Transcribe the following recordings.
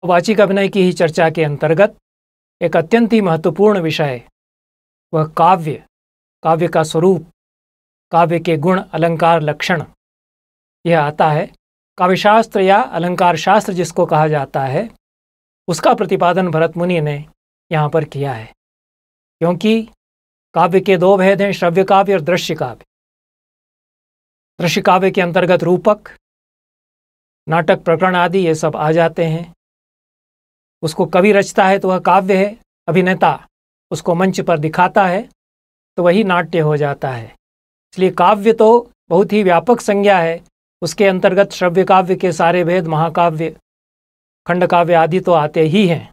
वाचिक अभिनय की ही चर्चा के अंतर्गत एक अत्यंत ही महत्वपूर्ण विषय वह काव्य का स्वरूप, काव्य के गुण, अलंकार, लक्षण यह आता है। काव्यशास्त्र या अलंकार शास्त्र जिसको कहा जाता है, उसका प्रतिपादन भरत मुनि ने यहाँ पर किया है। क्योंकि काव्य के दो भेद हैं, श्रव्य काव्य और दृश्य काव्य। दृश्य काव्य के अंतर्गत रूपक, नाटक, प्रकरण आदि ये सब आ जाते हैं। उसको कवि रचता है तो वह काव्य है, अभिनेता उसको मंच पर दिखाता है तो वही नाट्य हो जाता है। इसलिए काव्य तो बहुत ही व्यापक संज्ञा है। उसके अंतर्गत श्रव्य काव्य के सारे भेद, महाकाव्य, खंड काव्य आदि तो आते ही हैं।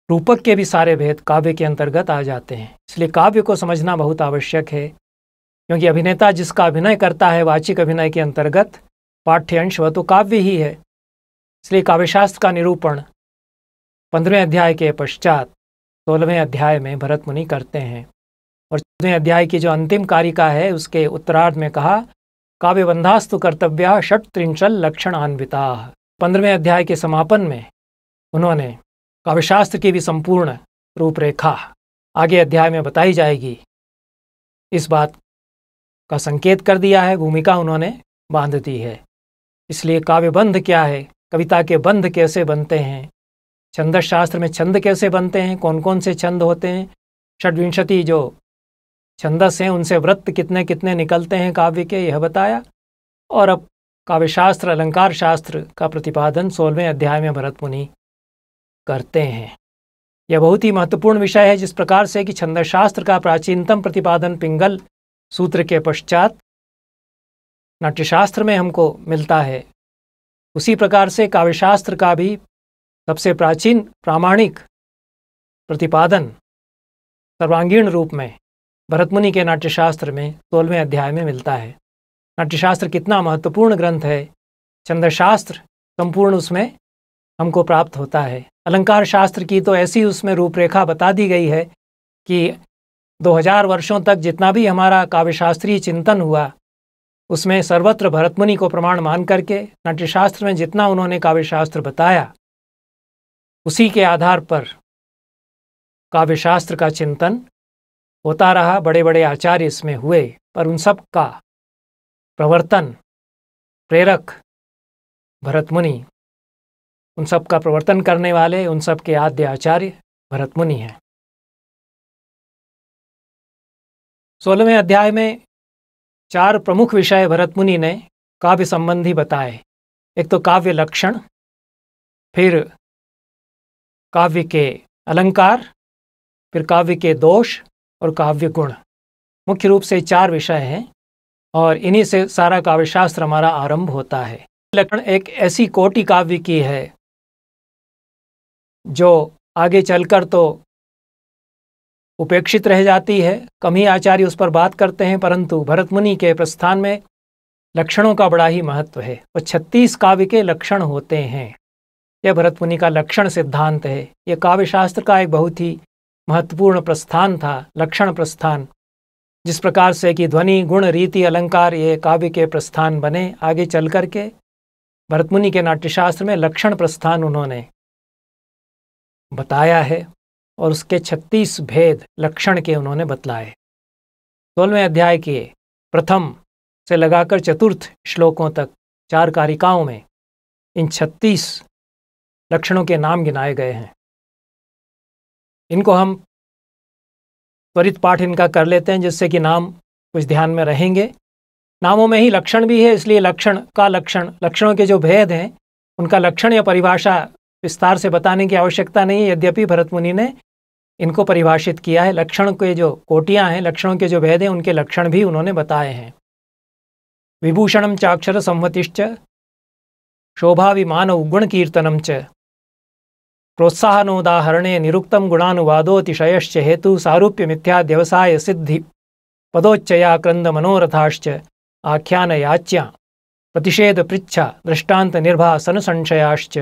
रूपक के भी सारे भेद काव्य के अंतर्गत आ जाते हैं। इसलिए काव्य को समझना बहुत आवश्यक है, क्योंकि अभिनेता जिसका अभिनय करता है वाचिक अभिनय के अंतर्गत पाठ्य अंश, वह तो काव्य ही है। इसलिए काव्यशास्त्र का निरूपण 15वें अध्याय के पश्चात 16वें अध्याय में भरत मुनि करते हैं। और 14वें अध्याय की जो अंतिम कारिका है उसके उत्तरार्ध में कहा, काव्यबंधास्तु कर्तव्या षट्त्रिंशल् लक्षणान्विताः। 15वें अध्याय के समापन में उन्होंने काव्यशास्त्र की भी संपूर्ण रूपरेखा आगे अध्याय में बताई जाएगी, इस बात का संकेत कर दिया है, भूमिका उन्होंने बांध दी है। इसलिए काव्यबंध क्या है, कविता के बंध कैसे बनते हैं, छंदस शास्त्र में छंद कैसे बनते हैं, कौन कौन से छंद होते हैं, षड्विंशति जो छंदस हैं उनसे वृत्त कितने कितने निकलते हैं काव्य के, यह बताया। और अब काव्यशास्त्र, अलंकार शास्त्र का प्रतिपादन 16वें अध्याय में भरत मुनि करते हैं। यह बहुत ही महत्वपूर्ण विषय है, जिस प्रकार से कि छंदशास्त्र का प्राचीनतम प्रतिपादन पिंगल सूत्र के पश्चात नाट्यशास्त्र में हमको मिलता है, उसी प्रकार से काव्यशास्त्र का भी सबसे प्राचीन प्रामाणिक प्रतिपादन सर्वांगीण रूप में भरत मुनि के नाट्यशास्त्र में 16वें अध्याय में मिलता है। नाट्यशास्त्र कितना महत्वपूर्ण ग्रंथ है, छंदशास्त्र संपूर्ण उसमें हमको प्राप्त होता है। अलंकार शास्त्र की तो ऐसी उसमें रूपरेखा बता दी गई है कि 2000 वर्षों तक जितना भी हमारा काव्यशास्त्रीय चिंतन हुआ, उसमें सर्वत्र भरत मुनि को प्रमाण मान करके नाट्यशास्त्र में जितना उन्होंने काव्यशास्त्र बताया, उसी के आधार पर काव्यशास्त्र का चिंतन होता रहा। बड़े बड़े आचार्य इसमें हुए, पर उन सब का प्रवर्तन प्रेरक भरत मुनि, उन सब का प्रवर्तन करने वाले, उन सब के आद्य आचार्य भरत मुनि हैं। 16वें अध्याय में 4 प्रमुख विषय भरत मुनि ने काव्य संबंधी बताए। एक तो काव्य लक्षण, फिर काव्य के अलंकार, फिर काव्य के दोष और काव्य गुण। मुख्य रूप से 4 विषय हैं और इन्हीं से सारा काव्यशास्त्र हमारा आरंभ होता है। लक्षण एक ऐसी कोटि काव्य की है जो आगे चलकर तो उपेक्षित रह जाती है, कम ही आचार्य उस पर बात करते हैं, परंतु भरत मुनि के प्रस्थान में लक्षणों का बड़ा ही महत्व है। और 36 काव्य के लक्षण होते हैं। यह भरत मुनि का लक्षण सिद्धांत है। यह काव्यशास्त्र का एक बहुत ही महत्वपूर्ण प्रस्थान था, लक्षण प्रस्थान। जिस प्रकार से कि ध्वनि, गुण, रीति, अलंकार ये काव्य के प्रस्थान बने, आगे चल कर के भरत मुनि के नाट्यशास्त्र में लक्षण प्रस्थान उन्होंने बताया है और उसके 36 भेद लक्षण के उन्होंने बतलाए। 16वें अध्याय के प्रथम से लगाकर चतुर्थ श्लोकों तक 4 कारिकाओं में इन 36 लक्षणों के नाम गिनाए गए हैं। इनको हम त्वरित पाठ इनका कर लेते हैं, जिससे कि नाम कुछ ध्यान में रहेंगे। नामों में ही लक्षण भी है, इसलिए लक्षण का लक्षण, लक्षणों के जो भेद हैं उनका लक्षण या परिभाषा विस्तार से बताने की आवश्यकता नहीं है। यद्यपि भरत मुनि ने इनको परिभाषित किया है। लक्षण के जो कोटियां हैं, लक्षणों के जो भेद हैं, उनके लक्षण भी उन्होंने बताए हैं। विभूषणम चाक्षर संहतिश्च शोभा विमान उगुण कीर्तनम च प्रोत्साहनोदाहरणे निरुक्तम गुणानुवादोतिशयश्च हेतु सारूप्य मिथ्या व्यवसाय सिद्धि पदोच्चया क्रंद मनोरथाश्च आख्यान याच्या प्रतिषेध पृच्छा दृष्टांत निर्भासन संशयाश्च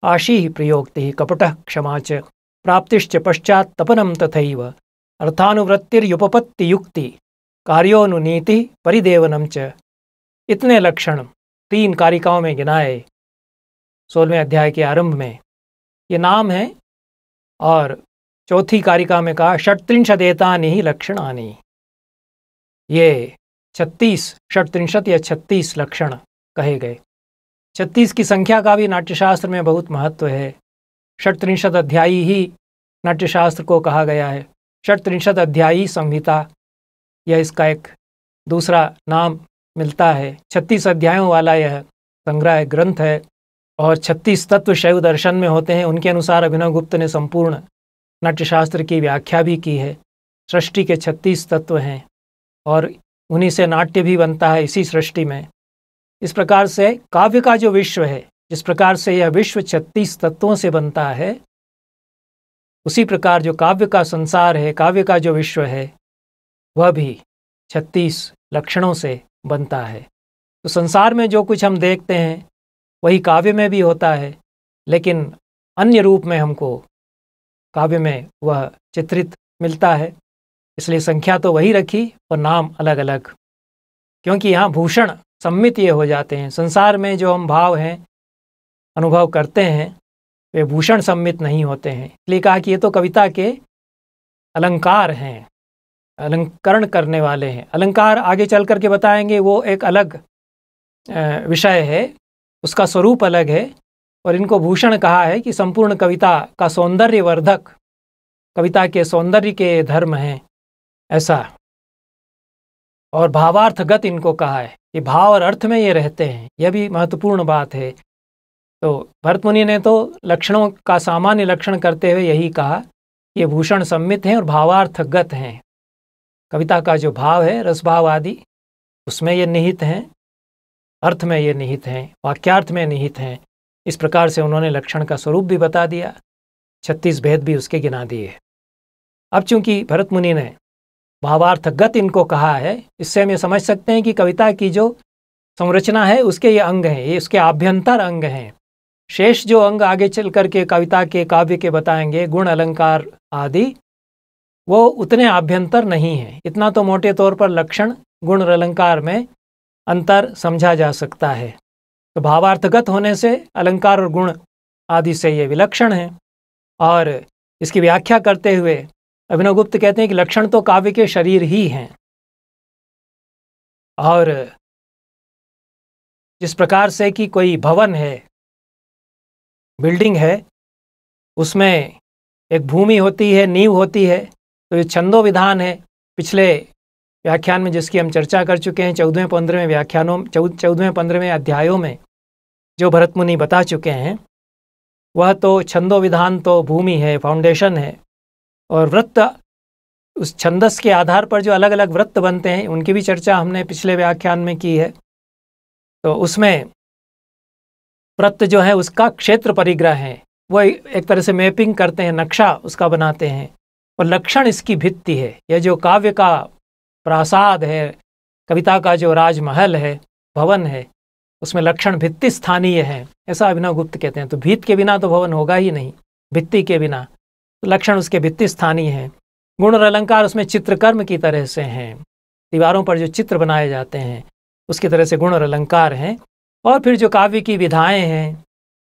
आशीः प्रयोक्तिः कपटः क्षमा च प्राप्तिश्च पश्चात् तपनम तथैव अर्थानुवृत्तिर्युपपत्ति युक्ति कार्योनुनीति परिदेवनम च। इतने लक्षण 3 कारिकाओं में गिनाए 16वें अध्याय के आरंभ में ये नाम है। और चौथी कारिका में कहा षट्त्रिंशदेतानि ही लक्षणानि, ये 36 षट्त्रिंशत या 36 लक्षण कहे गए। 36 की संख्या का भी नाट्यशास्त्र में बहुत महत्व है। षट्त्रिंशत अध्यायी ही नाट्यशास्त्र को कहा गया है। षट्त्रिंशत अध्यायी संहिता, यह इसका एक दूसरा नाम मिलता है। 36 अध्यायों वाला यह संग्रह ग्रंथ है और 36 तत्व शैव दर्शन में होते हैं। उनके अनुसार अभिनवगुप्त ने संपूर्ण नाट्यशास्त्र की व्याख्या भी की है। सृष्टि के 36 तत्व हैं और उन्हीं से नाट्य भी बनता है इसी सृष्टि में। इस प्रकार से काव्य का जो विश्व है, जिस प्रकार से यह विश्व 36 तत्वों से बनता है, उसी प्रकार जो काव्य का संसार है, काव्य का जो विश्व है, वह भी 36 लक्षणों से बनता है। तो संसार में जो कुछ हम देखते हैं वही काव्य में भी होता है, लेकिन अन्य रूप में हमको काव्य में वह चित्रित मिलता है। इसलिए संख्या तो वही रखी और नाम अलग अलग, क्योंकि यहाँ भूषण सम्मित ये हो जाते हैं। संसार में जो हम भाव हैं, अनुभव करते हैं, वे भूषण सम्मित नहीं होते हैं। इसलिए कहा कि ये तो कविता के अलंकार हैं, अलंकरण करने वाले हैं। अलंकार आगे चल करके बताएंगे, वो एक अलग विषय है, उसका स्वरूप अलग है। और इनको भूषण कहा है कि संपूर्ण कविता का सौंदर्य वर्धक, कविता के सौंदर्य के धर्म हैं, ऐसा। और भावार्थगत इनको कहा है कि भाव और अर्थ में ये रहते हैं। यह भी महत्वपूर्ण बात है। तो भरत मुनि ने तो लक्षणों का सामान्य लक्षण करते हुए यही कहा, ये भूषण सम्मित हैं और भावार्थगत हैं। कविता का जो भाव है, रसभाव आदि, उसमें ये निहित हैं, अर्थ में ये निहित हैं, वाक्यार्थ में निहित हैं। इस प्रकार से उन्होंने लक्षण का स्वरूप भी बता दिया, 36 भेद भी उसके गिना दिए। अब चूंकि भरत मुनि ने भावार्थगत इनको कहा है, इससे हम ये समझ सकते हैं कि कविता की जो संरचना है उसके ये अंग हैं, ये उसके आभ्यंतर अंग हैं। शेष जो अंग आगे चल करके कविता के, काव्य के बताएंगे, गुण अलंकार आदि, वो उतने आभ्यंतर नहीं हैं। इतना तो मोटे तौर पर लक्षण, गुण और अलंकार में अंतर समझा जा सकता है। तो भावार्थगत होने से अलंकार और गुण आदि से ये विलक्षण हैं। और इसकी व्याख्या करते हुए अभिनवगुप्त कहते हैं कि लक्षण तो काव्य के शरीर ही हैं। और जिस प्रकार से कि कोई भवन है, बिल्डिंग है, उसमें एक भूमि होती है, नींव होती है, तो ये छंदो विधान है। पिछले व्याख्यान में जिसकी हम चर्चा कर चुके हैं, 14वें 15वें व्याख्यानों, 14वें 15वें अध्यायों में जो भरत मुनि बता चुके हैं, वह तो छंदो विधान तो भूमि है, फाउंडेशन है। और वृत्त, उस छंदस के आधार पर जो अलग अलग वृत्त बनते हैं, उनकी भी चर्चा हमने पिछले व्याख्यान में की है। तो उसमें वृत्त जो है उसका क्षेत्र परिग्रह है, वो एक तरह से मैपिंग करते हैं, नक्शा उसका बनाते हैं। और लक्षण इसकी भित्ति है। यह जो काव्य का प्रासाद है, कविता का जो राजमहल है, भवन है, उसमें लक्षण भित्ति स्थानीय है, ऐसा अभिनवगुप्त कहते हैं। तो भित्त के बिना तो भवन होगा ही नहीं, भित्ति के बिना। तो लक्षण उसके भित्ति स्थानीय हैं। गुण और अलंकार उसमें चित्रकर्म की तरह से हैं, दीवारों पर जो चित्र बनाए जाते हैं उसकी तरह से गुण और अलंकार हैं। और फिर जो काव्य की विधाएं हैं,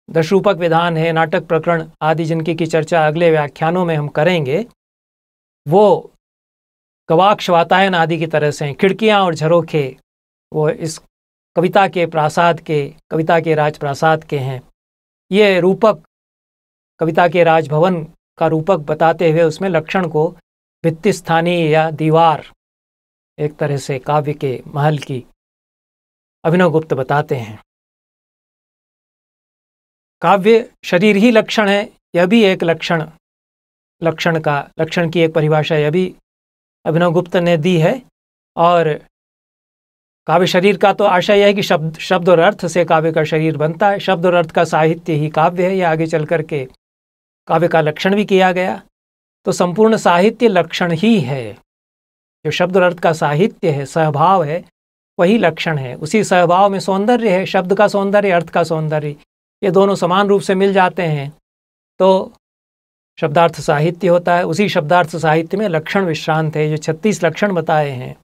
दशरूपक विधान है, नाटक प्रकरण आदि, जिनकी की चर्चा अगले व्याख्यानों में हम करेंगे, वो गवाक्ष वातायन आदि की तरह से हैं। खिड़कियाँ और झरोखे वो इस कविता के प्रासाद के, कविता के राजप्रासाद के हैं। ये रूपक, कविता के राजभवन का रूपक बताते हुए उसमें लक्षण को भित्ति स्थानीय या दीवार, एक तरह से काव्य के महल की, अभिनवगुप्त बताते हैं। काव्य शरीर ही लक्षण है, यह भी एक लक्षण की एक परिभाषा यह भी अभिनवगुप्त ने दी है। और काव्य शरीर का तो आशय यह है कि शब्द और अर्थ से काव्य का शरीर बनता है। शब्द और अर्थ का साहित्य ही काव्य है, यह आगे चल करके काव्य का लक्षण भी किया गया। तो संपूर्ण साहित्य लक्षण ही है। जो शब्द और अर्थ का साहित्य है, सहभाव है, वही लक्षण है। उसी सहभाव में सौंदर्य है, शब्द का सौंदर्य, अर्थ का सौंदर्य, ये दोनों समान रूप से मिल जाते हैं तो शब्दार्थ साहित्य होता है। उसी शब्दार्थ साहित्य में लक्षण विश्रांत है, जो 36 लक्षण बताए हैं।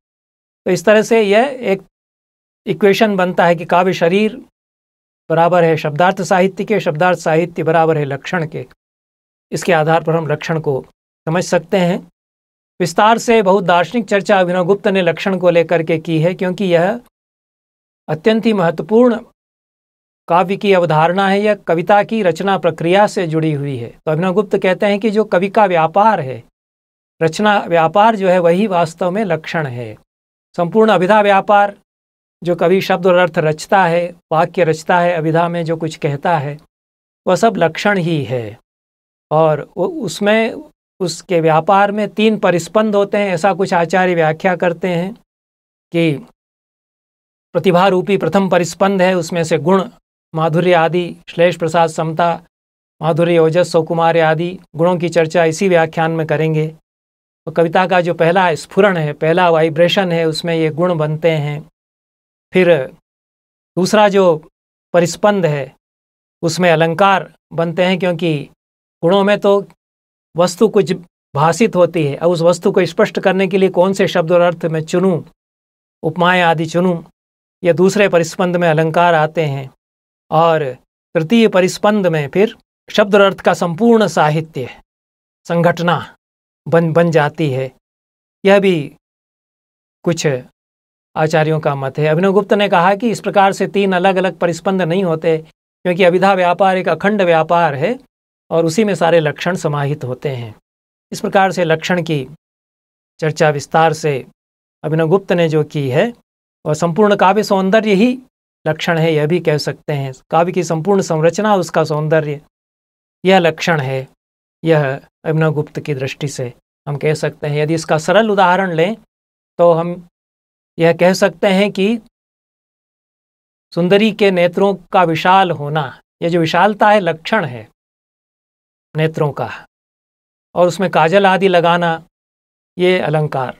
तो इस तरह से यह एक इक्वेशन बनता है कि काव्य शरीर बराबर है शब्दार्थ साहित्य के, शब्दार्थ साहित्य बराबर है लक्षण के। इसके आधार पर हम लक्षण को समझ सकते हैं। विस्तार से बहुत दार्शनिक चर्चा अभिनवगुप्त ने लक्षण को लेकर के की है, क्योंकि यह अत्यंत ही महत्वपूर्ण काव्य की अवधारणा है। यह कविता की रचना प्रक्रिया से जुड़ी हुई है। तो अभिनवगुप्त कहते हैं कि जो कवि का व्यापार है, रचना व्यापार जो है, वही वास्तव में लक्षण है। संपूर्ण अभिधा व्यापार, जो कवि शब्द और अर्थ रचता है, वाक्य रचता है, अभिधा में जो कुछ कहता है, वह सब लक्षण ही है। और उसमें, उसके व्यापार में 3 परिस्पंद होते हैं। ऐसा कुछ आचार्य व्याख्या करते हैं कि प्रतिभा रूपी प्रथम परिस्पंद है, उसमें से गुण, माधुर्य आदि, श्लेष, प्रसाद, समता, माधुर्य, ओजस, सौकुमार्य आदि गुणों की चर्चा इसी व्याख्यान में करेंगे। तो कविता का जो पहला स्फुरण है, पहला वाइब्रेशन है, उसमें ये गुण बनते हैं। फिर दूसरा जो परिस्पंद है, उसमें अलंकार बनते हैं, क्योंकि गुणों में तो वस्तु कुछ भाषित होती है। अब उस वस्तु को स्पष्ट करने के लिए कौन से शब्द और अर्थ में चुनूं, उपमाएं आदि चुनूं, ये दूसरे परिस्पंद में अलंकार आते हैं। और तृतीय परिस्पंद में फिर शब्द और अर्थ का संपूर्ण साहित्य, संघटना बन जाती है। यह भी कुछ आचार्यों का मत है। अभिनवगुप्त ने कहा कि इस प्रकार से 3 अलग अलग परिस्पंद नहीं होते, क्योंकि अभिधा व्यापार एक अखंड व्यापार है और उसी में सारे लक्षण समाहित होते हैं। इस प्रकार से लक्षण की चर्चा विस्तार से अभिनवगुप्त ने जो की है, और संपूर्ण काव्य सौंदर्य ही लक्षण है, यह भी कह सकते हैं। काव्य की संपूर्ण संरचना, उसका सौंदर्य, यह लक्षण है। यह अभिनवगुप्त की दृष्टि से हम कह सकते हैं। यदि इसका सरल उदाहरण लें तो हम यह कह सकते हैं कि सुंदरी के नेत्रों का विशाल होना, यह जो विशालता है, लक्षण है नेत्रों का, और उसमें काजल आदि लगाना, ये अलंकार।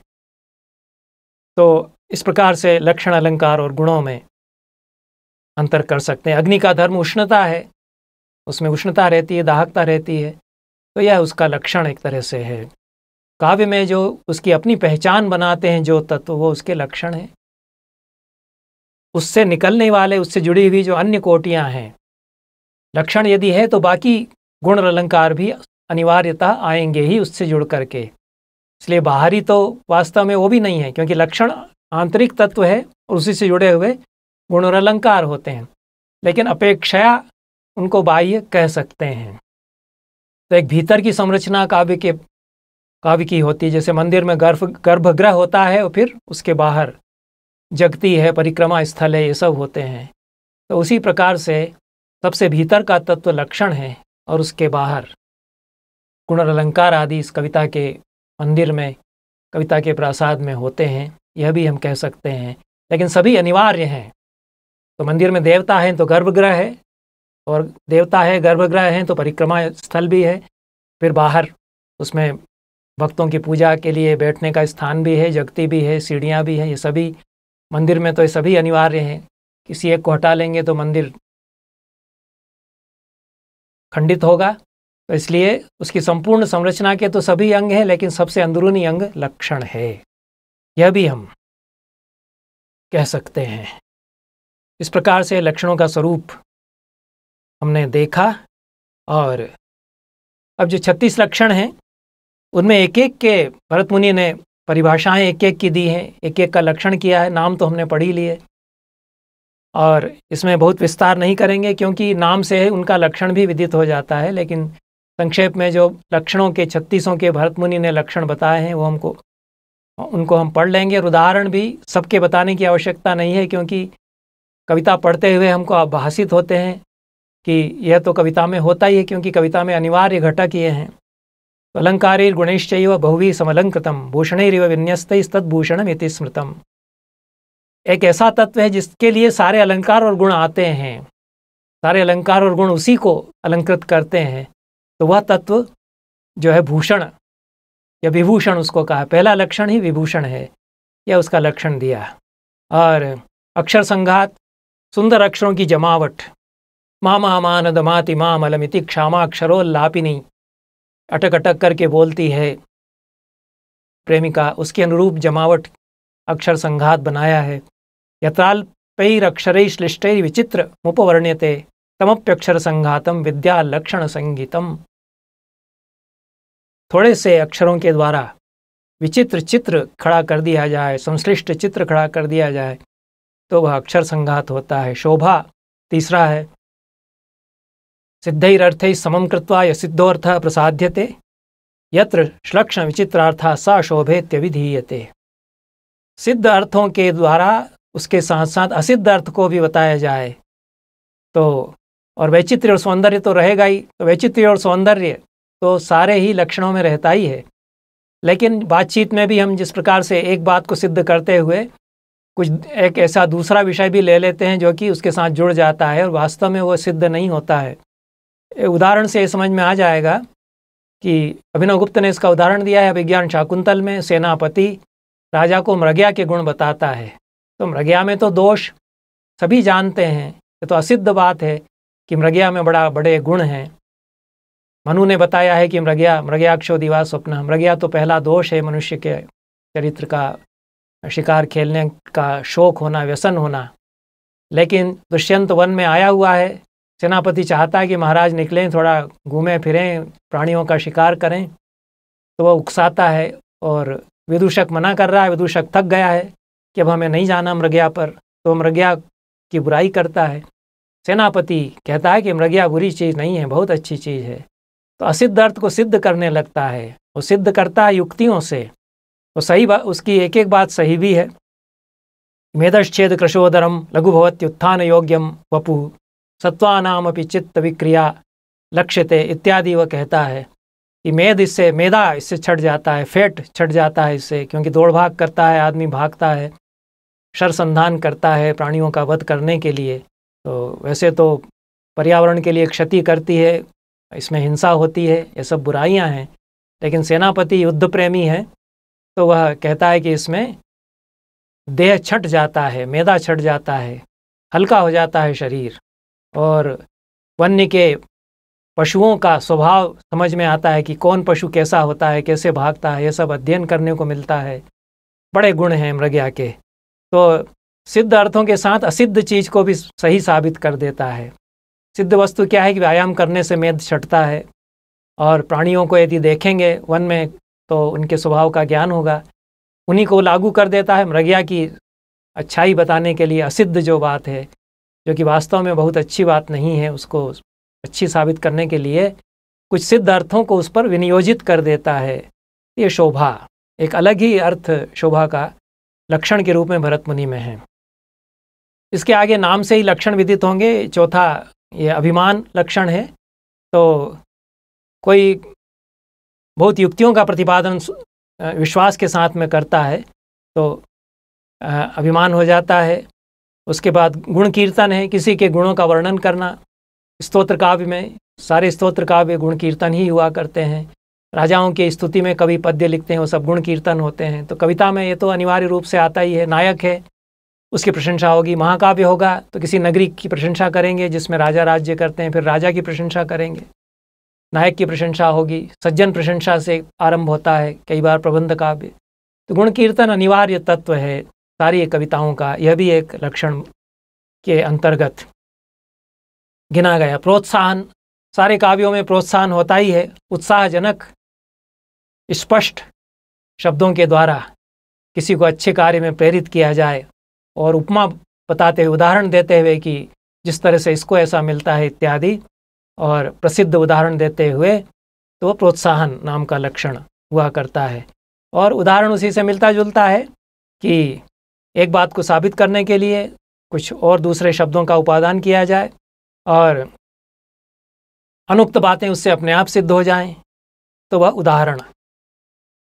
तो इस प्रकार से लक्षण, अलंकार और गुणों में अंतर कर सकते हैं। अग्नि का धर्म उष्णता है, उसमें उष्णता रहती है, दाहकता रहती है, तो यह उसका लक्षण एक तरह से है। काव्य में जो उसकी अपनी पहचान बनाते हैं जो तत्व, वो उसके लक्षण हैं। उससे निकलने वाले, उससे जुड़ी हुई जो अन्य कोटियां हैं, लक्षण यदि है तो बाकी गुण और अलंकार भी अनिवार्यता आएंगे ही उससे जुड़ करके। इसलिए बाहरी तो वास्तव में वो भी नहीं है, क्योंकि लक्षण आंतरिक तत्व है और उसी से जुड़े हुए गुण और अलंकार होते हैं, लेकिन अपेक्षया उनको बाह्य कह सकते हैं। तो एक भीतर की संरचना काव्य की होती है, जैसे मंदिर में गर्भगृह होता है और फिर उसके बाहर जगती है, परिक्रमा स्थल है, ये सब होते हैं। तो उसी प्रकार से सबसे भीतर का तत्व लक्षण है और उसके बाहर गुण और अलंकार आदि इस कविता के मंदिर में, कविता के प्रासाद में होते हैं, यह भी हम कह सकते हैं। लेकिन सभी अनिवार्य हैं। तो मंदिर में देवता है तो गर्भगृह है, और देवता है, गर्भगृह है तो परिक्रमा स्थल भी है। फिर बाहर उसमें भक्तों की पूजा के लिए बैठने का स्थान भी है, जगती भी है, सीढ़ियाँ भी हैं। ये सभी मंदिर में तो ये सभी अनिवार्य हैं। किसी एक को हटा लेंगे तो मंदिर खंडित होगा। तो इसलिए उसकी संपूर्ण संरचना के तो सभी अंग हैं, लेकिन सबसे अंदरूनी अंग लक्षण है, यह भी हम कह सकते हैं। इस प्रकार से लक्षणों का स्वरूप हमने देखा। और अब जो 36 लक्षण हैं, उनमें एक एक के भरत मुनि ने परिभाषाएं एक एक की दी हैं, एक एक का लक्षण किया है। नाम तो हमने पढ़ ही लिए, और इसमें बहुत विस्तार नहीं करेंगे, क्योंकि नाम से उनका लक्षण भी विदित हो जाता है। लेकिन संक्षेप में जो लक्षणों के 36 के भरत मुनि ने लक्षण बताए हैं, वो उनको हम पढ़ लेंगे। और उदाहरण भी सबके बताने की आवश्यकता नहीं है, क्योंकि कविता पढ़ते हुए हमको आभासित होते हैं कि यह तो कविता में होता ही है, क्योंकि कविता में अनिवार्य घटक ये हैं। तो अलंकारेर गुणैश्चैव बहुवी समलंकृतम भूषणैरिव विन्यस्तैस्तद्भूषणम् इति स्मृतम। एक ऐसा तत्व है जिसके लिए सारे अलंकार और गुण आते हैं, सारे अलंकार और गुण उसी को अलंकृत करते हैं। तो वह तत्व जो है भूषण या विभूषण उसको कहा। पहला लक्षण ही विभूषण है, यह उसका लक्षण दिया। और अक्षर संघात, सुंदर अक्षरों की जमावट, मामा मानद माति मामलमिति क्षामाक्षरोल्लापिनी, अटक अटक करके बोलती है प्रेमिका, उसके अनुरूप जमावट अक्षर संघात बनाया है। यत्राल विचित्रमुपवर्ण्यते तमप्यक्षर संघातम विद्या लक्षण संगीतम। थोड़े से अक्षरों के द्वारा विचित्र चित्र खड़ा कर दिया जाए, संश्लिष्ट चित्र खड़ा कर दिया जाए तो वह अक्षर संघात होता है। शोभा तीसरा है। सिद्धैरर्थैः समं कृत्वा यसिद्धोऽर्थः प्रसाद्यते यत्र श्लक्षण विचित्रार्थः स शोभेत्यभिधीयते। सिद्ध अर्थों के द्वारा उसके साथ साथ असिद्ध अर्थ को भी बताया जाए तो, और वैचित्र्य और सौंदर्य तो रहेगा ही। तो वैचित्र्य और सौंदर्य तो सारे ही लक्षणों में रहता ही है, लेकिन बातचीत में भी हम जिस प्रकार से एक बात को सिद्ध करते हुए कुछ एक ऐसा दूसरा विषय भी ले लेते हैं जो कि उसके साथ जुड़ जाता है और वास्तव में वो सिद्ध नहीं होता है। उदाहरण से ये समझ में आ जाएगा कि अभिनवगुप्त ने इसका उदाहरण दिया है अभिज्ञान शाकुंतल में। सेनापति राजा को मृगया के गुण बताता है, तो मृगया में तो दोष सभी जानते हैं, ये तो असिद्ध बात है कि मृगया में बड़े गुण हैं। मनु ने बताया है कि मृगयाक्षो दिवा स्वप्न, मृगया तो पहला दोष है मनुष्य के चरित्र का, शिकार खेलने का शौक होना, व्यसन होना। लेकिन दुष्यंत वन में आया हुआ है, सेनापति चाहता है कि महाराज निकलें, थोड़ा घूमें फिरें, प्राणियों का शिकार करें, तो वह उकसाता है और विदूषक मना कर रहा है। विदूषक थक गया है कि अब हमें नहीं जाना मृगया पर, तो मृगया की बुराई करता है। सेनापति कहता है कि मृगया बुरी चीज़ नहीं है, बहुत अच्छी चीज़ है। तो असिद्ध अर्थ को सिद्ध करने लगता है, वो सिद्ध करता है युक्तियों से। तो सही बात, उसकी एक एक बात सही भी है। मेदश्चेद कृशोदरम लघुभवत्युत्थान योग्यम वपु सत्वानामपि चित्त विक्रिया लक्ष्यते इत्यादि वह कहता है कि मैदा इससे छट जाता है, फैट छट जाता है इससे, क्योंकि दौड़ भाग करता है आदमी, भागता है, शरसंधान करता है प्राणियों का वध करने के लिए। तो वैसे तो पर्यावरण के लिए क्षति करती है, इसमें हिंसा होती है, ये सब बुराइयां हैं। लेकिन सेनापति युद्ध प्रेमी है तो वह कहता है कि इसमें देह छट जाता है, मैदा छट जाता है, हल्का हो जाता है शरीर, और वन्य के पशुओं का स्वभाव समझ में आता है कि कौन पशु कैसा होता है, कैसे भागता है, ये सब अध्ययन करने को मिलता है। बड़े गुण हैं मृगया के। तो सिद्ध अर्थों के साथ असिद्ध चीज़ को भी सही साबित कर देता है। सिद्ध वस्तु क्या है कि व्यायाम करने से मेद छटता है, और प्राणियों को यदि देखेंगे वन में तो उनके स्वभाव का ज्ञान होगा, उन्हीं को लागू कर देता है। मृगया की अच्छाई बताने के लिए असिद्ध जो बात है, जो कि वास्तव में बहुत अच्छी बात नहीं है, उसको अच्छी साबित करने के लिए कुछ सिद्ध अर्थों को उस पर विनियोजित कर देता है। ये शोभा, एक अलग ही अर्थ शोभा का लक्षण के रूप में भरत मुनि में है। इसके आगे नाम से ही लक्षण विदित होंगे। चौथा ये अभिमान लक्षण है। तो कोई बहुत युक्तियों का प्रतिपादन विश्वास के साथ में करता है तो अभिमान हो जाता है। उसके बाद गुण कीर्तन है, किसी के गुणों का वर्णन करना। स्तोत्र काव्य में सारे स्तोत्र काव्य गुण कीर्तन ही हुआ करते हैं। राजाओं की स्तुति में कवि पद्य लिखते हैं, वो सब गुण कीर्तन होते हैं। तो कविता में ये तो अनिवार्य रूप से आता ही है। नायक है, उसकी प्रशंसा होगी। महाकाव्य होगा तो किसी नगरी की प्रशंसा करेंगे जिसमें राजा राज्य करते हैं, फिर राजा की प्रशंसा करेंगे। नायक की प्रशंसा होगी, सज्जन प्रशंसा से आरंभ होता है कई बार प्रबंध काव्य। तो गुण कीर्तन अनिवार्य तत्व है सारी कविताओं का, यह भी एक लक्षण के अंतर्गत गिना गया। प्रोत्साहन, सारे काव्यों में प्रोत्साहन होता ही है। उत्साहजनक स्पष्ट शब्दों के द्वारा किसी को अच्छे कार्य में प्रेरित किया जाए, और उपमा बताते हुए, उदाहरण देते हुए कि जिस तरह से इसको ऐसा मिलता है इत्यादि, और प्रसिद्ध उदाहरण देते हुए, तो प्रोत्साहन नाम का लक्षण हुआ करता है। और उदाहरण उसी से मिलता जुलता है कि एक बात को साबित करने के लिए कुछ और दूसरे शब्दों का उपादान किया जाए, और अनुक्त बातें उससे अपने आप सिद्ध हो जाएं, तो वह उदाहरण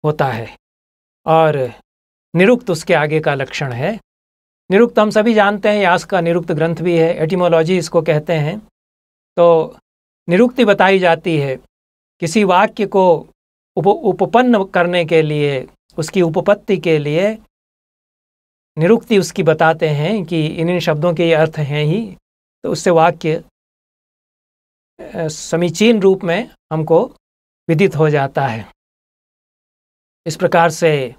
होता है। और निरुक्त उसके आगे का लक्षण है। निरुक्त हम सभी जानते हैं, यास का निरुक्त ग्रंथ भी है, एटिमोलॉजी इसको कहते हैं। तो निरुक्ति बताई जाती है किसी वाक्य को उपपन्न करने के लिए, उसकी उपपत्ति के लिए निरुक्ति उसकी बताते हैं कि इन शब्दों के ये अर्थ हैं ही, तो उससे वाक्य समीचीन रूप में हमको विदित हो जाता है। इस प्रकार से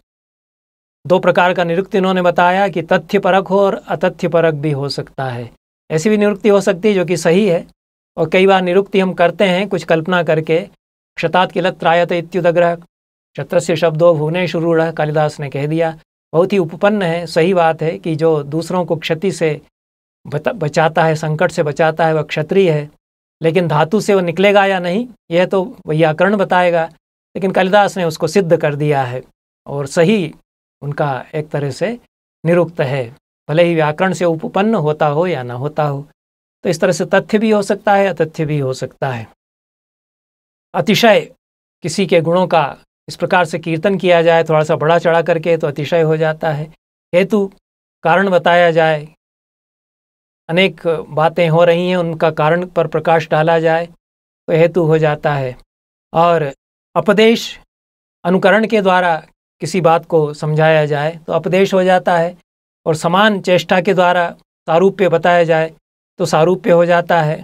दो प्रकार का निरुक्ति इन्होंने बताया कि तथ्य परक हो और अतथ्य परक भी हो सकता है। ऐसी भी निरुक्ति हो सकती है जो कि सही है, और कई बार निरुक्ति हम करते हैं कुछ कल्पना करके। क्षतात् किलत् त्रायत इत्युदग्रह क्षत्रस्य शब्दो भुवनेषु रूढ़, कालिदास ने कह दिया। बहुत ही उपपन्न है, सही बात है कि जो दूसरों को क्षति से बचाता है, संकट से बचाता है, वह क्षत्रिय है। लेकिन धातु से वो निकलेगा या नहीं, यह तो व्याकरण बताएगा। लेकिन कालिदास ने उसको सिद्ध कर दिया है और सही उनका एक तरह से निरुक्त है, भले ही व्याकरण से उपपन्न होता हो या ना होता हो। तो इस तरह से तथ्य भी हो सकता है, अतथ्य भी हो सकता है। अतिशय किसी के गुणों का इस प्रकार से कीर्तन किया जाए थोड़ा सा बढ़ा चढ़ा करके तो अतिशय हो जाता है। हेतु कारण बताया जाए, अनेक बातें हो रही हैं, उनका कारण पर प्रकाश डाला जाए तो हेतु हो जाता है। और अपदेश अनुकरण के द्वारा किसी बात को समझाया जाए तो अपदेश हो जाता है। और समान चेष्टा के द्वारा सारूप्य बताया जाए तो सारूप्य हो जाता है।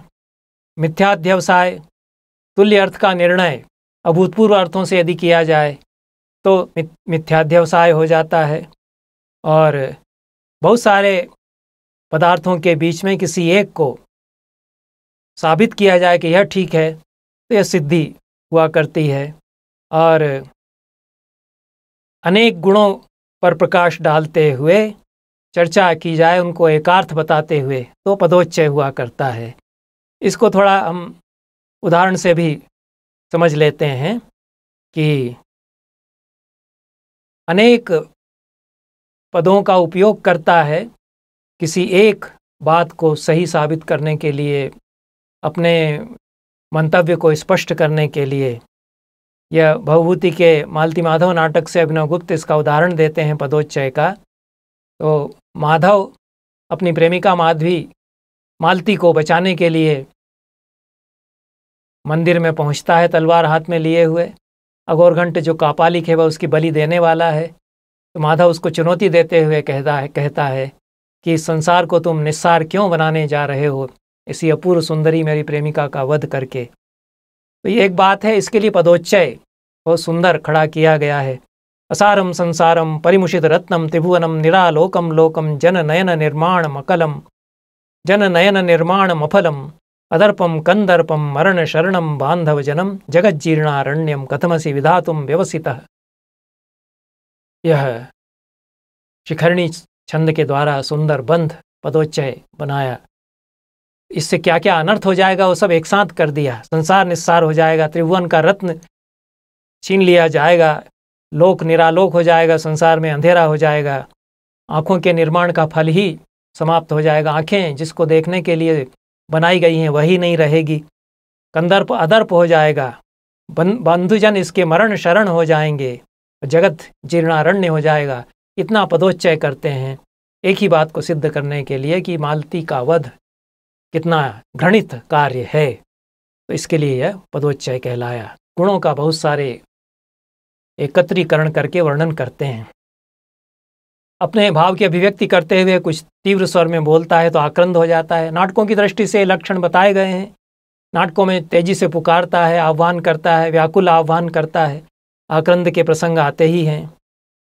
मिथ्याध्यवसाय तुल्य अर्थ का निर्णय अभूतपूर्व अर्थों से यदि किया जाए तो मिथ्याध्यवसाय हो जाता है। और बहुत सारे पदार्थों के बीच में किसी एक को साबित किया जाए कि यह ठीक है तो यह सिद्धि हुआ करती है। और अनेक गुणों पर प्रकाश डालते हुए चर्चा की जाए, उनको एकार्थ बताते हुए तो पदोच्चय हुआ करता है। इसको थोड़ा हम उदाहरण से भी समझ लेते हैं कि अनेक पदों का उपयोग करता है किसी एक बात को सही साबित करने के लिए, अपने मंतव्य को स्पष्ट करने के लिए। यह भवभूति के मालती माधव नाटक से अभिनव गुप्त इसका उदाहरण देते हैं पदोच्चय का। तो माधव अपनी प्रेमिका मालती को बचाने के लिए मंदिर में पहुंचता है तलवार हाथ में लिए हुए। अघोरघंट जो कापालिक है वह उसकी बलि देने वाला है। तो माधव उसको चुनौती देते हुए कहता है कि इस संसार को तुम निस्सार क्यों बनाने जा रहे हो, इसी अपूर्व सुंदरी मेरी प्रेमिका का वध करके। तो ये एक बात है, इसके लिए पदोच्चय बहुत सुंदर खड़ा किया गया है। असारम संसारम परिमुषित रत्नम त्रिभुवनम निरालोकम लोकम जन नयन निर्माण मकलम जन नयन निर्माण मफलम अदर्पम कंदर्पम मरण शरणम बांधव जनम जगज्जीर्णारण्यम कथमसि विधातुम व्यवसितः। यह शिखरणी छंद के द्वारा सुंदर बंध पदोच्चय बनाया। इससे क्या क्या अनर्थ हो जाएगा वो सब एक साथ कर दिया। संसार निस्सार हो जाएगा, त्रिभुवन का रत्न छीन लिया जाएगा, लोक निरालोक हो जाएगा, संसार में अंधेरा हो जाएगा, आँखों के निर्माण का फल ही समाप्त हो जाएगा। आँखें जिसको देखने के लिए बनाई गई हैं वही नहीं रहेगी, कंदर्प अदर्प हो जाएगा, बंधुजन इसके मरण शरण हो जाएंगे, जगत जीर्णारण्य हो जाएगा। इतना पदोच्चय करते हैं एक ही बात को सिद्ध करने के लिए कि मालती का वध कितना घृणित कार्य है। तो इसके लिए यह पदोच्चय कहलाया। गुणों का बहुत सारे एकत्रीकरण करके वर्णन करते हैं। अपने भाव की अभिव्यक्ति करते हुए कुछ तीव्र स्वर में बोलता है तो आक्रंद हो जाता है। नाटकों की दृष्टि से लक्षण बताए गए हैं। नाटकों में तेजी से पुकारता है, आह्वान करता है, व्याकुल आह्वान करता है, आक्रंद के प्रसंग आते ही हैं।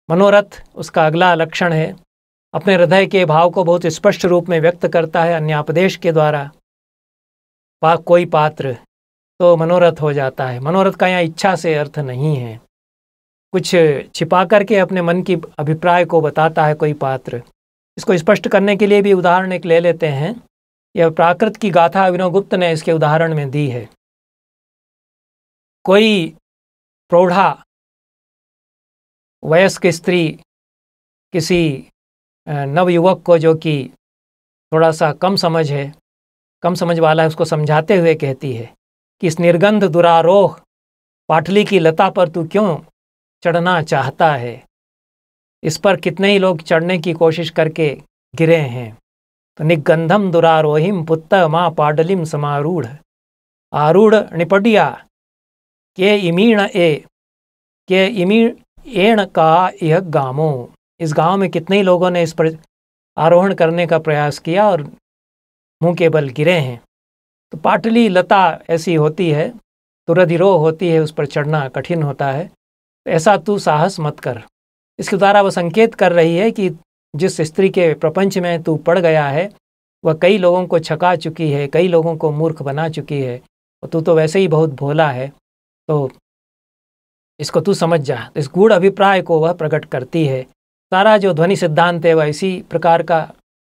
मनोरथ उसका अगला लक्षण है। अपने हृदय के भाव को बहुत स्पष्ट रूप में व्यक्त करता है अन्यापदेश के द्वारा। कोई पात्र तो मनोरथ हो जाता है। मनोरथ का यहाँ इच्छा से अर्थ नहीं है, कुछ छिपा करके अपने मन की अभिप्राय को बताता है कोई पात्र। इसको स्पष्ट करने के लिए भी उदाहरण एक ले लेते हैं। यह प्राकृत की गाथा अभिनव गुप्त ने इसके उदाहरण में दी है। कोई प्रौढ़ा वयस्क स्त्री किसी नवयुवक को जो कि थोड़ा सा कम समझ वाला है उसको समझाते हुए कहती है कि इस निर्गंध दुरारोह पाटली की लता पर तू क्यों चढ़ना चाहता है। इस पर कितने ही लोग चढ़ने की कोशिश करके गिरे हैं। तो निगंधम दुरारोहिम पुत्त माँ पाडलिम समारूढ़ आरूढ़ निपटिया के इमीण एण का यह गामो। इस गांव में कितने ही लोगों ने इस पर आरोहण करने का प्रयास किया और मुंह के बल गिरे हैं। तो पाटली लता ऐसी होती है, तुरधिरोह होती है, उस पर चढ़ना कठिन होता है। तो ऐसा तू साहस मत कर, इसके द्वारा वह संकेत कर रही है कि जिस स्त्री के प्रपंच में तू पड़ गया है वह कई लोगों को छका चुकी है, कई लोगों को मूर्ख बना चुकी है, और तू तो वैसे ही बहुत भोला है, तो इसको तू समझ जा। इस गूढ़ अभिप्राय को वह प्रकट करती है। सारा जो ध्वनि सिद्धांत है वह इसी प्रकार का,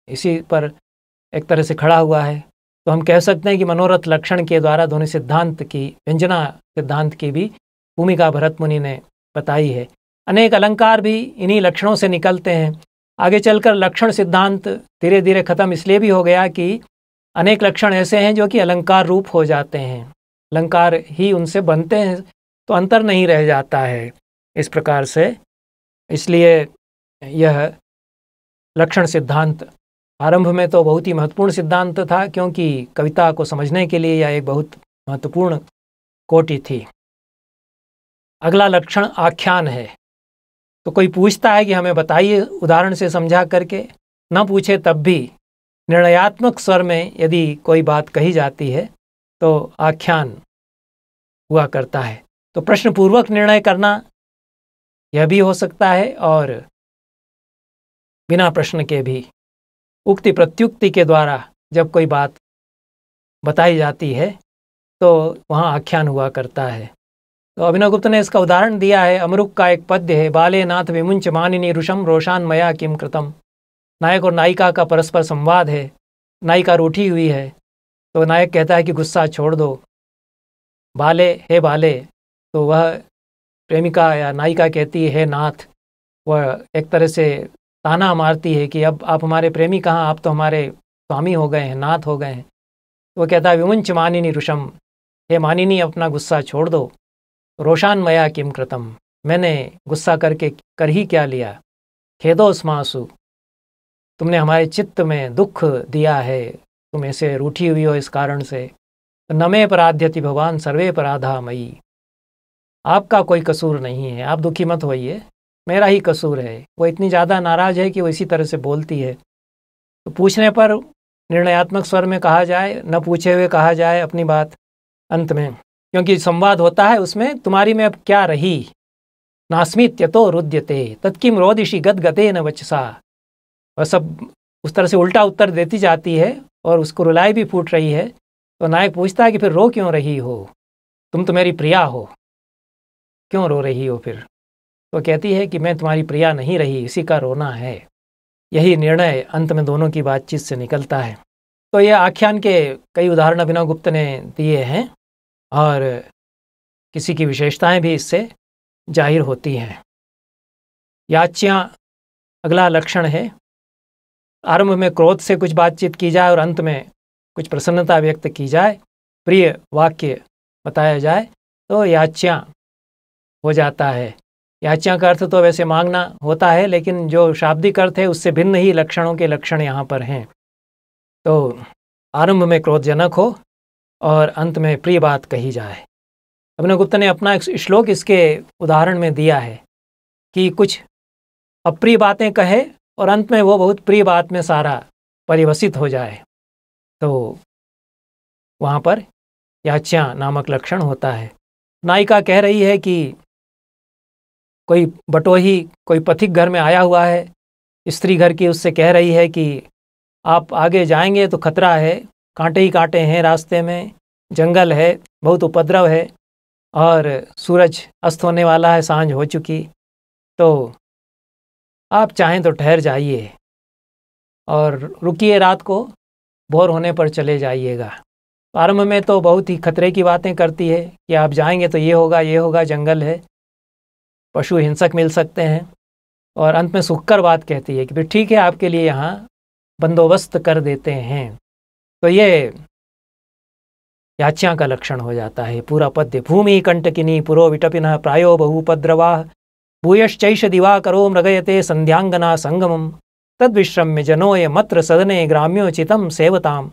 इसी पर एक तरह से खड़ा हुआ है। तो हम कह सकते हैं कि मनोरथ लक्षण के द्वारा ध्वनि सिद्धांत की, व्यंजना सिद्धांत की भी भूमिका भरत मुनि ने बताई है। अनेक अलंकार भी इन्हीं लक्षणों से निकलते हैं। आगे चलकर लक्षण सिद्धांत धीरे धीरे खत्म इसलिए भी हो गया कि अनेक लक्षण ऐसे हैं जो कि अलंकार रूप हो जाते हैं, अलंकार ही उनसे बनते हैं, तो अंतर नहीं रह जाता है इस प्रकार से। इसलिए यह लक्षण सिद्धांत आरंभ में तो बहुत ही महत्वपूर्ण सिद्धांत था, क्योंकि कविता को समझने के लिए यह एक बहुत महत्वपूर्ण कोटि थी। अगला लक्षण आख्यान है। तो कोई पूछता है कि हमें बताइए उदाहरण से समझा करके, न पूछे तब भी निर्णयात्मक स्वर में यदि कोई बात कही जाती है तो आख्यान हुआ करता है। तो प्रश्नपूर्वक निर्णय करना यह भी हो सकता है, और बिना प्रश्न के भी उक्ति प्रत्युक्ति के द्वारा जब कोई बात बताई जाती है तो वहाँ आख्यान हुआ करता है। तो अभिनवगुप्त ने इसका उदाहरण दिया है। अमरुक का एक पद्य है, बाले नाथ विमुंच मानिनी रुषम रोशान मया किम कृतम। नायक और नायिका का परस्पर संवाद है। नायिका रूठी हुई है तो नायक कहता है कि गुस्सा छोड़ दो, बाले हे बाले, तो वह प्रेमिका या नायिका कहती है नाथ। वह एक तरह से ताना मारती है कि अब आप हमारे प्रेमी कहाँ, आप तो हमारे स्वामी हो गए हैं, नाथ हो गए हैं। तो वह कहता है विमुंच मानिनी रुषम, हे मानिनी अपना गुस्सा छोड़ दो। रोशान मया किम कृतम, मैंने गुस्सा करके कर ही क्या लिया। खेदोस्मासु, तुमने हमारे चित्त में दुख दिया है, तुम ऐसे रूठी हुई हो इस कारण से। नमे पराध्यति भगवान सर्वे पराधा मयी, आपका कोई कसूर नहीं है, आप दुखी मत होइए, मेरा ही कसूर है। वो इतनी ज़्यादा नाराज़ है कि वो इसी तरह से बोलती है। तो पूछने पर निर्णयात्मक स्वर में कहा जाए, न पूछे हुए कहा जाए अपनी बात अंत में, क्योंकि संवाद होता है उसमें, तुम्हारी में अब क्या रही। नास्मित्यतो रुद्यते तत्किम रोदिशि गदगते न वचसा, वह सब उस तरह से उल्टा उत्तर देती जाती है और उसको रुलाई भी फूट रही है। तो नायक पूछता है कि फिर रो क्यों रही हो, तुम तो मेरी प्रिया हो, क्यों रो रही हो फिर। तो कहती है कि मैं तुम्हारी प्रिया नहीं रही, इसी का रोना है। यही निर्णय अंत में दोनों की बातचीत से निकलता है। तो ये आख्यान के कई उदाहरण अभिनवगुप्त ने दिए हैं, और किसी की विशेषताएं भी इससे जाहिर होती हैं। याच्यां अगला लक्षण है। आरंभ में क्रोध से कुछ बातचीत की जाए और अंत में कुछ प्रसन्नता व्यक्त की जाए, प्रिय वाक्य बताया जाए, तो याच्यां हो जाता है। याच्यां का अर्थ तो वैसे मांगना होता है, लेकिन जो शाब्दिक अर्थ है उससे भिन्न ही लक्षणों के लक्षण यहाँ पर हैं। तो आरंभ में क्रोधजनक हो और अंत में प्रिय बात कही जाए। अभिनवगुप्त ने अपना एक श्लोक इसके उदाहरण में दिया है कि कुछ अप्रिय बातें कहे और अंत में वो बहुत प्रिय बात में सारा परिवसित हो जाए, तो वहाँ पर याच्यां नामक लक्षण होता है। नायिका कह रही है कि कोई बटोही, कोई पथिक घर में आया हुआ है, स्त्री घर की उससे कह रही है कि आप आगे जाएंगे तो खतरा है, कांटे ही कांटे हैं रास्ते में, जंगल है, बहुत उपद्रव है, और सूरज अस्त होने वाला है, सांझ हो चुकी, तो आप चाहें तो ठहर जाइए और रुकिए, रात को भोर होने पर चले जाइएगा। आरंभ में तो बहुत ही खतरे की बातें करती है कि आप जाएंगे तो ये होगा, जंगल है, पशु हिंसक मिल सकते हैं, और अंत में सुखकर बात कहती है कि फिर ठीक है, आपके लिए यहाँ बंदोबस्त कर देते हैं। तो ये याच्यां का लक्षण हो जाता है पूरा पद्य। भूमि कंटकिनी पुरो विटपिनः प्रायो बहुपद्रवाः भूयश्चैष दिवाकरो मृगयते संध्यांगना संगमम तद्विश्रम्य जनोय मत्र सदने ग्राम्योचितं सेवतां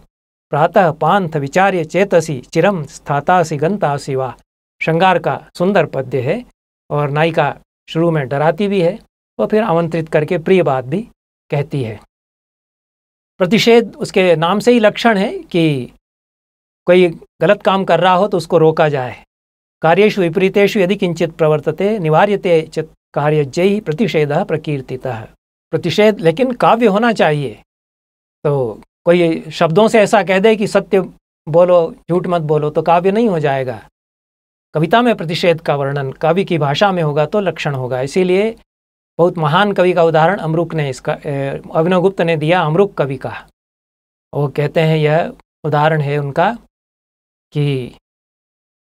प्रातः पांथ विचार्य चेतसि चिरम स्थातासि गंतासि वा। श्रृंगार का सुंदर पद्य है, और नायिका शुरू में डराती भी है और फिर आमंत्रित करके प्रिय बात भी कहती है। प्रतिषेध उसके नाम से ही लक्षण है कि कोई गलत काम कर रहा हो तो उसको रोका जाए। कार्येषु विपरीतेषु यदि किंचित प्रवर्तते निवार्यते च कार्यज्ञ प्रतिषेधः प्रकीर्तितः। प्रतिषेध लेकिन काव्य होना चाहिए। तो कोई शब्दों से ऐसा कह दे कि सत्य बोलो झूठ मत बोलो तो काव्य नहीं हो जाएगा। कविता में प्रतिषेध का वर्णन कवि की भाषा में होगा तो लक्षण होगा। इसीलिए बहुत महान कवि का उदाहरण अमरुक ने इसका अभिनवगुप्त ने दिया अमरुक कवि का। वो कहते हैं यह उदाहरण है उनका कि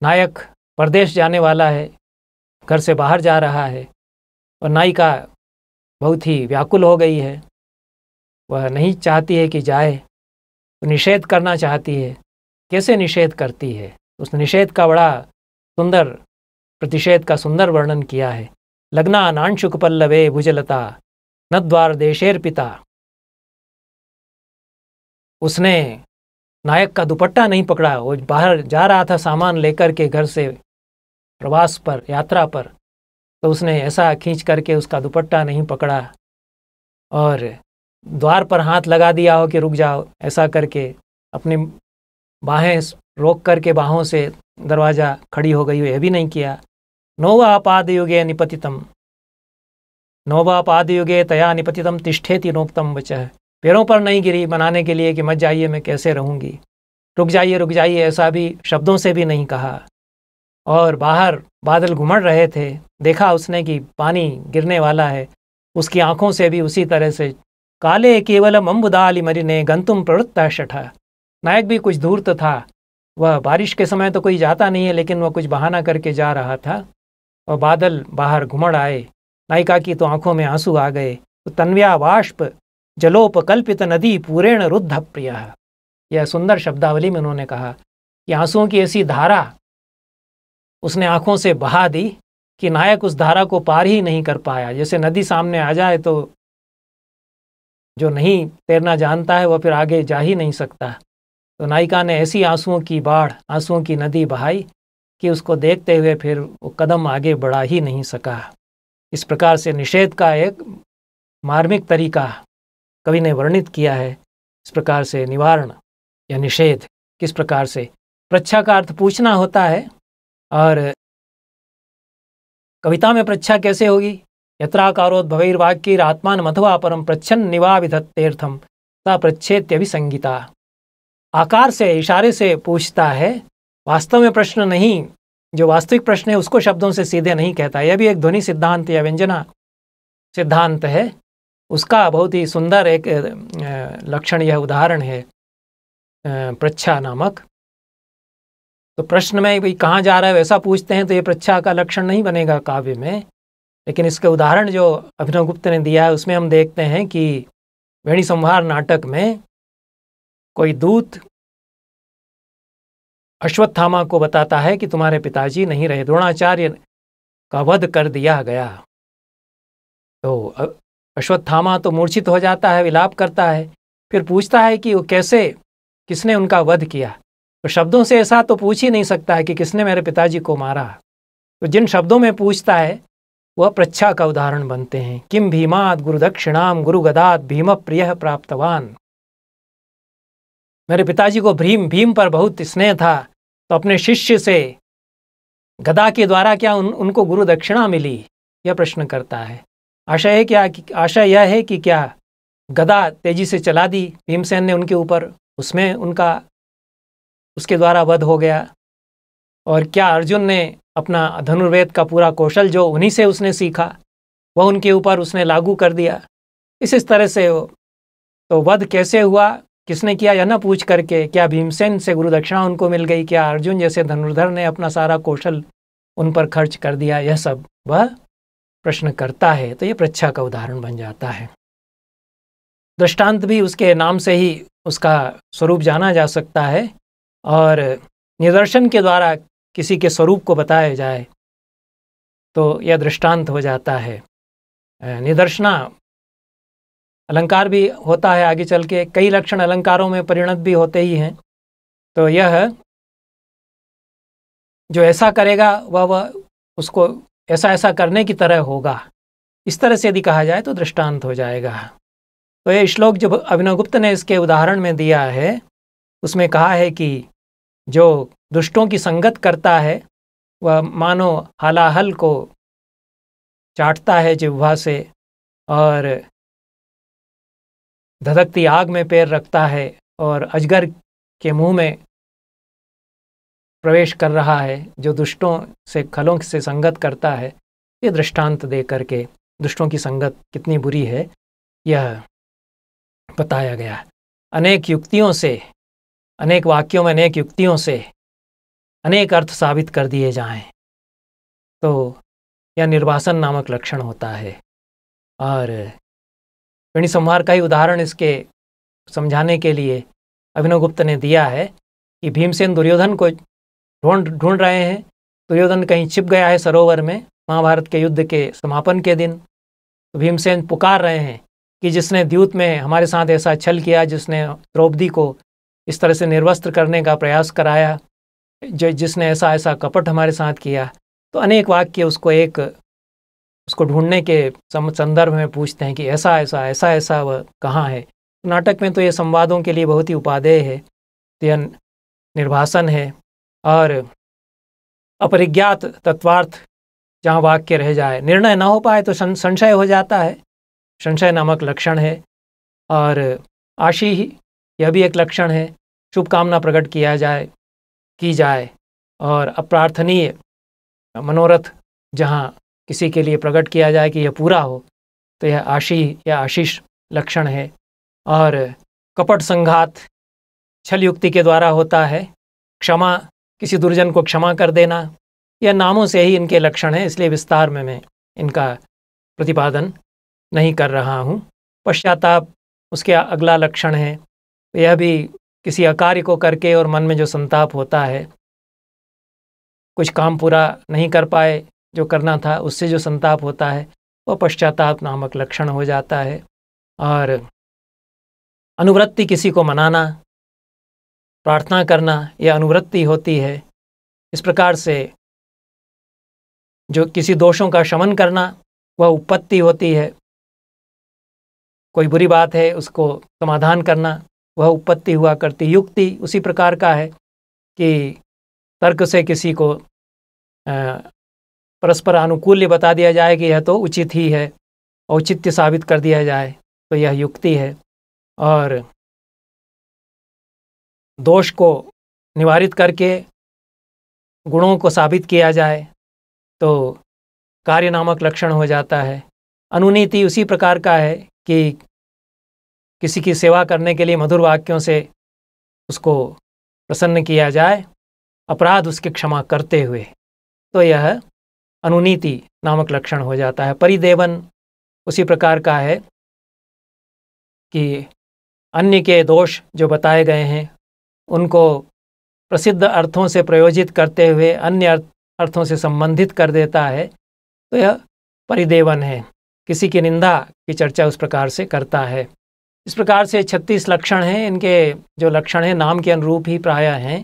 नायक परदेश जाने वाला है, घर से बाहर जा रहा है और नायिका बहुत ही व्याकुल हो गई है। वह नहीं चाहती है कि जाए, तो निषेध करना चाहती है। कैसे निषेध करती है? उस निषेध का बड़ा सुंदर प्रतिषेध का सुंदर वर्णन किया है। लग्ना नांशुक पल्लवे भुजलता न द्वार देशेर पिता। उसने नायक का दुपट्टा नहीं पकड़ा। वो बाहर जा रहा था सामान लेकर के घर से प्रवास पर, यात्रा पर, तो उसने ऐसा खींच करके उसका दुपट्टा नहीं पकड़ा और द्वार पर हाथ लगा दिया हो कि रुक जाओ, ऐसा करके अपनी बाहें रोक करके बाहों से दरवाज़ा खड़ी हो गई हो, यह भी नहीं किया। नोवा पादयुगे निपतितम, नोवा पादयुगे तया निपतितम तिष्ठेति नोक्तम वचः। पैरों पर नहीं गिरी मनाने के लिए कि मत जाइए, मैं कैसे रहूँगी, रुक जाइए, ऐसा भी शब्दों से भी नहीं कहा। और बाहर बादल घुमड़ रहे थे, देखा उसने कि पानी गिरने वाला है, उसकी आंखों से भी उसी तरह से काले केवलम अम्बुदाली मरिने गंतुम प्रवृत्ता शठा। नायक भी कुछ धूर्त था। वह बारिश के समय तो कोई जाता नहीं है, लेकिन वह कुछ बहाना करके जा रहा था और बादल बाहर घुमड़ आए। नायिका की तो आंखों में आंसू आ गए। तो तन्व्या वाष्प जलोपकल्पित नदी पूरेण रुद्ध प्रिय। यह सुंदर शब्दावली में उन्होंने कहा कि आंसुओं की ऐसी धारा उसने आंखों से बहा दी कि नायक उस धारा को पार ही नहीं कर पाया। जैसे नदी सामने आ जाए तो जो नहीं तैरना जानता है वह फिर आगे जा ही नहीं सकता। तो नायिका ने ऐसी आंसुओं की बाढ़, आंसुओं की नदी बहाई कि उसको देखते हुए फिर वो कदम आगे बढ़ा ही नहीं सका। इस प्रकार से निषेध का एक मार्मिक तरीका कवि ने वर्णित किया है। इस प्रकार से निवारण या निषेध किस प्रकार से, प्रच्छा का अर्थ पूछना होता है। और कविता में प्रच्छा कैसे होगी? यत्राकारोद्भवैर्वाक्यैर आत्मानम् अथवा परम पृच्छन् निवाविधत्तेर्थम सा प्रच्छेत्यभिसंगिता। आकार से, इशारे से पूछता है, वास्तव में प्रश्न नहीं। जो वास्तविक प्रश्न है उसको शब्दों से सीधे नहीं कहता। यह भी एक ध्वनि सिद्धांत या व्यंजना सिद्धांत है। उसका बहुत ही सुंदर एक लक्षण, यह उदाहरण है प्रच्छा नामक। तो प्रश्न में भाई कहाँ जा रहा है वैसा पूछते हैं तो ये प्रच्छा का लक्षण नहीं बनेगा काव्य में। लेकिन इसके उदाहरण जो अभिनवगुप्त ने दिया है उसमें हम देखते हैं कि वेणी संहार नाटक में कोई दूत अश्वत्थामा को बताता है कि तुम्हारे पिताजी नहीं रहे, द्रोणाचार्य का वध कर दिया गया। तो अश्वत्थामा तो मूर्छित हो जाता है, विलाप करता है। फिर पूछता है कि वो कैसे, किसने उनका वध किया। तो शब्दों से ऐसा तो पूछ ही नहीं सकता है कि किसने मेरे पिताजी को मारा। तो जिन शब्दों में पूछता है वह प्रच्छा का उदाहरण बनते हैं। किम भीमाद गुरुदक्षिणाम गुरुगदात भीम प्रिय प्राप्तवान। मेरे पिताजी को भीम पर बहुत स्नेह था, तो अपने शिष्य से गदा के द्वारा क्या उनको गुरु दक्षिणा मिली, यह प्रश्न करता है। आशय यह है कि क्या गदा तेजी से चला दी भीमसेन ने उनके ऊपर, उसमें उनका उसके द्वारा वध हो गया। और क्या अर्जुन ने अपना धनुर्वेद का पूरा कौशल जो उन्हीं से उसने सीखा वह उनके ऊपर उसने लागू कर दिया। इस तरह से तो वध कैसे हुआ, किसने किया, यह न पूछ करके क्या भीमसेन से गुरु दक्षिणा उनको मिल गई, क्या अर्जुन जैसे धनुर्धर ने अपना सारा कौशल उन पर खर्च कर दिया, यह सब वह प्रश्न करता है। तो ये प्रच्छा का उदाहरण बन जाता है। दृष्टांत भी उसके नाम से ही उसका स्वरूप जाना जा सकता है। और निदर्शन के द्वारा किसी के स्वरूप को बताया जाए तो यह दृष्टांत हो जाता है। निदर्शना अलंकार भी होता है, आगे चल के कई लक्षण अलंकारों में परिणत भी होते ही हैं। तो यह जो ऐसा करेगा वह उसको ऐसा करने की तरह होगा, इस तरह से यदि कहा जाए तो दृष्टांत हो जाएगा। तो यह श्लोक जो अभिनवगुप्त ने इसके उदाहरण में दिया है उसमें कहा है कि जो दुष्टों की संगत करता है वह मानो हलाहल को चाटता है जिह्वा से और धधकती आग में पैर रखता है और अजगर के मुंह में प्रवेश कर रहा है, जो दुष्टों से खलों से संगत करता है। ये दृष्टांत दे करके दुष्टों की संगत कितनी बुरी है यह बताया गया है। अनेक युक्तियों से, अनेक वाक्यों में अनेक युक्तियों से अनेक अर्थ साबित कर दिए जाएं तो यह निर्वासन नामक लक्षण होता है। और वेणी संहार का ही उदाहरण इसके समझाने के लिए अभिनवगुप्त ने दिया है कि भीमसेन दुर्योधन को ढूंढ रहे हैं। दुर्योधन कहीं छिप गया है सरोवर में महाभारत के युद्ध के समापन के दिन। तो भीमसेन पुकार रहे हैं कि जिसने द्यूत में हमारे साथ ऐसा छल किया, जिसने द्रौपदी को इस तरह से निर्वस्त्र करने का प्रयास कराया, जिसने ऐसा ऐसा कपट हमारे साथ किया। तो अनेक वाक्य उसको ढूंढने के संदर्भ में पूछते हैं कि ऐसा ऐसा ऐसा ऐसा वह कहाँ है। नाटक में तो ये संवादों के लिए बहुत ही उपादेय है, तो यह निर्वासन है। और अपरिज्ञात तत्वार्थ जहाँ वाक्य रह जाए, निर्णय ना हो पाए तो संशय हो जाता है, संशय नामक लक्षण है। और आशी यह भी एक लक्षण है, शुभकामना प्रकट की जाए और अप्रार्थनीय मनोरथ जहाँ किसी के लिए प्रकट किया जाए कि यह पूरा हो, तो यह आशी या आशीष लक्षण है। और कपट संघात छल युक्ति के द्वारा होता है। क्षमा, किसी दुर्जन को क्षमा कर देना, यह नामों से ही इनके लक्षण हैं, इसलिए विस्तार में मैं इनका प्रतिपादन नहीं कर रहा हूँ। पश्चाताप उसके अगला लक्षण है। यह भी किसी अकार्य को करके और मन में जो संताप होता है, कुछ काम पूरा नहीं कर पाए जो करना था, उससे जो संताप होता है वह पश्चाताप नामक लक्षण हो जाता है। और अनुवृत्ति, किसी को मनाना, प्रार्थना करना, यह अनुवृत्ति होती है। इस प्रकार से जो किसी दोषों का शमन करना वह उपपत्ति होती है। कोई बुरी बात है उसको समाधान करना वह उपपत्ति हुआ करती। युक्ति उसी प्रकार का है कि तर्क से किसी को परस्पर अनुकूल्य बता दिया जाए कि यह तो उचित ही है, औचित्य साबित कर दिया जाए, तो यह युक्ति है। और दोष को निवारित करके गुणों को साबित किया जाए तो कार्य नामक लक्षण हो जाता है। अनुनीति उसी प्रकार का है कि किसी की सेवा करने के लिए मधुर वाक्यों से उसको प्रसन्न किया जाए, अपराध उसकी क्षमा करते हुए, तो यह अनुनीति नामक लक्षण हो जाता है। परिदेवन उसी प्रकार का है कि अन्य के दोष जो बताए गए हैं उनको प्रसिद्ध अर्थों से प्रयोजित करते हुए अन्य अर्थों से संबंधित कर देता है, तो यह परिदेवन है। किसी की निंदा की चर्चा उस प्रकार से करता है। इस प्रकार से 36 लक्षण हैं। इनके जो लक्षण हैं नाम के अनुरूप ही प्रायः हैं।